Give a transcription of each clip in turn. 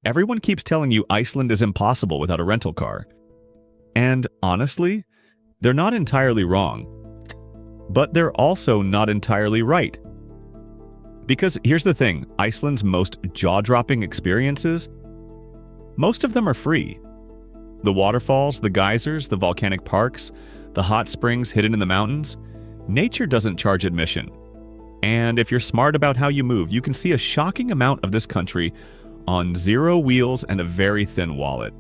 Everyone keeps telling you Iceland is impossible without a rental car. And honestly, they're not entirely wrong. But they're also not entirely right. Because here's the thing, Iceland's most jaw-dropping experiences, most of them are free. The waterfalls, the geysers, the volcanic parks, the hot springs hidden in the mountains, nature doesn't charge admission. And if you're smart about how you move, you can see a shocking amount of this country on 0 wheels and a very thin wallet.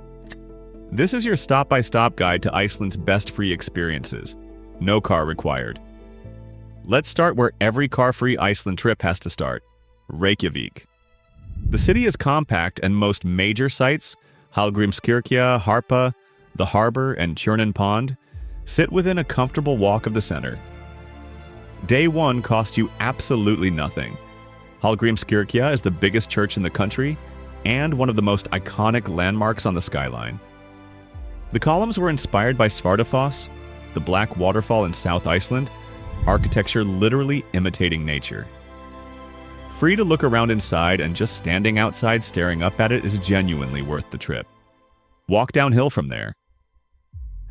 This is your stop-by-stop guide to Iceland's best free experiences. No car required. Let's start where every car-free Iceland trip has to start, Reykjavik. The city is compact and most major sites, Hallgrímskirkja, Harpa, the harbor, and Tjörnin Pond, sit within a comfortable walk of the center. Day 1 cost you absolutely nothing. Hallgrímskirkja is the biggest church in the country and one of the most iconic landmarks on the skyline. The columns were inspired by Svartafoss, the black waterfall in South Iceland, architecture literally imitating nature. Free to look around inside, and just standing outside staring up at it is genuinely worth the trip. Walk downhill from there.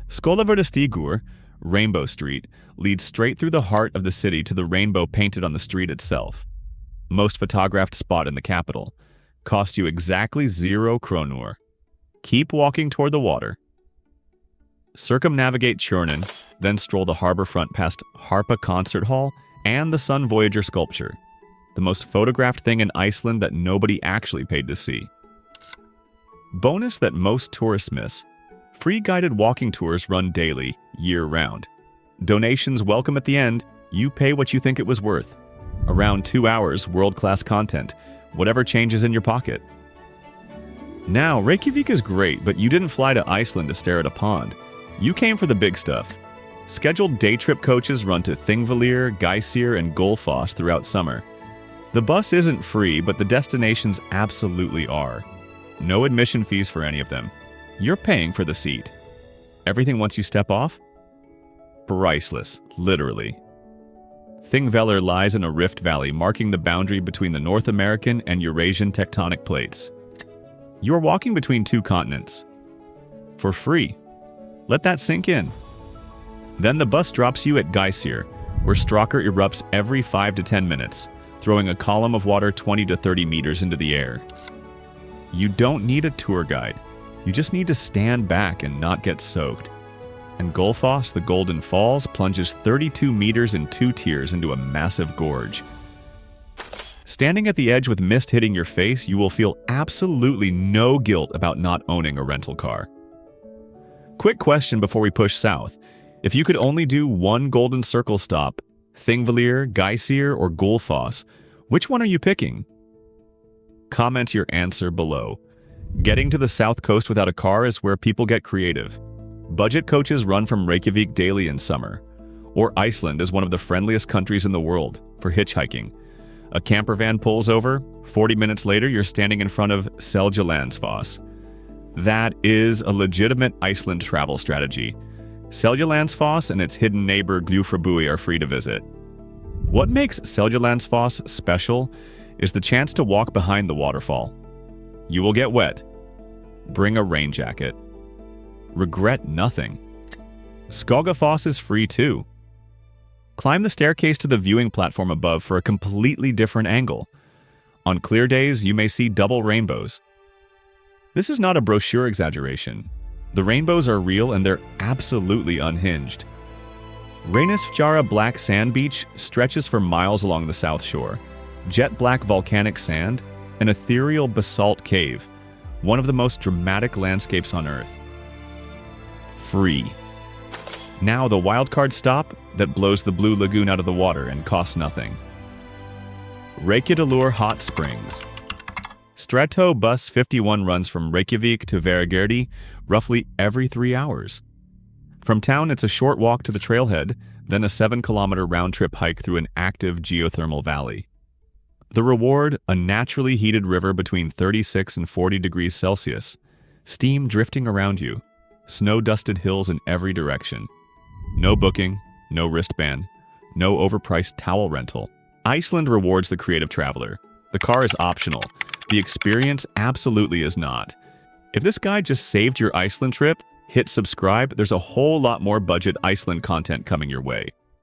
Skólavörðustígur, Rainbow Street, leads straight through the heart of the city to the rainbow painted on the street itself. Most photographed spot in the capital. Cost you exactly 0 kronur. Keep walking toward the water. Circumnavigate Tjörnin, then stroll the harbor front past Harpa Concert Hall and the Sun Voyager sculpture, the most photographed thing in Iceland that nobody actually paid to see. Bonus that most tourists miss: free guided walking tours run daily, year-round. Donations welcome at the end, you pay what you think it was worth. Around 2 hours, world-class content, whatever changes in your pocket. Now, Reykjavik is great, but you didn't fly to Iceland to stare at a pond. You came for the big stuff. Scheduled day trip coaches run to Thingvellir, Geysir, and Gullfoss throughout summer. The bus isn't free, but the destinations absolutely are. No admission fees for any of them. You're paying for the seat. Everything once you step off? Priceless, literally. Thingvellir lies in a rift valley marking the boundary between the North American and Eurasian tectonic plates. You are walking between 2 continents. For free. Let that sink in. Then the bus drops you at Geysir, where Strákur erupts every 5 to 10 minutes, throwing a column of water 20 to 30 meters into the air. You don't need a tour guide. You just need to stand back and not get soaked. And Gullfoss, the Golden Falls, plunges 32 meters in 2 tiers into a massive gorge. Standing at the edge with mist hitting your face, you will feel absolutely no guilt about not owning a rental car. Quick question before we push south. If you could only do one Golden Circle stop, Thingvellir, Geysir, or Gullfoss, which one are you picking? Comment your answer below. Getting to the south coast without a car is where people get creative. Budget coaches run from Reykjavik daily in summer. Or Iceland is one of the friendliest countries in the world for hitchhiking. A camper van pulls over, 40 minutes later you're standing in front of Seljalandsfoss. That is a legitimate Iceland travel strategy. Seljalandsfoss and its hidden neighbor Gljufrabui are free to visit. What makes Seljalandsfoss special is the chance to walk behind the waterfall. You will get wet. Bring a rain jacket. Regret nothing. Skogafoss is free too. Climb the staircase to the viewing platform above for a completely different angle. On clear days, you may see double rainbows. This is not a brochure exaggeration. The rainbows are real and they're absolutely unhinged. Reynisfjara Black Sand Beach stretches for miles along the south shore. Jet black volcanic sand, an ethereal basalt cave, one of the most dramatic landscapes on Earth. Free. Now the wildcard stop that blows the Blue Lagoon out of the water and costs nothing. Reykjadalur Hot Springs. Strætó Bus 51 runs from Reykjavik to Hveragerði roughly every 3 hours. From town, it's a short walk to the trailhead, then a 7-kilometer round-trip hike through an active geothermal valley. The reward, a naturally heated river between 36 and 40 degrees Celsius, steam drifting around you, snow-dusted hills in every direction. No booking, no wristband, no overpriced towel rental. Iceland rewards the creative traveler. The car is optional, The experience absolutely is not. If this guide just saved your Iceland trip, hit subscribe. There's a whole lot more budget Iceland content coming your way.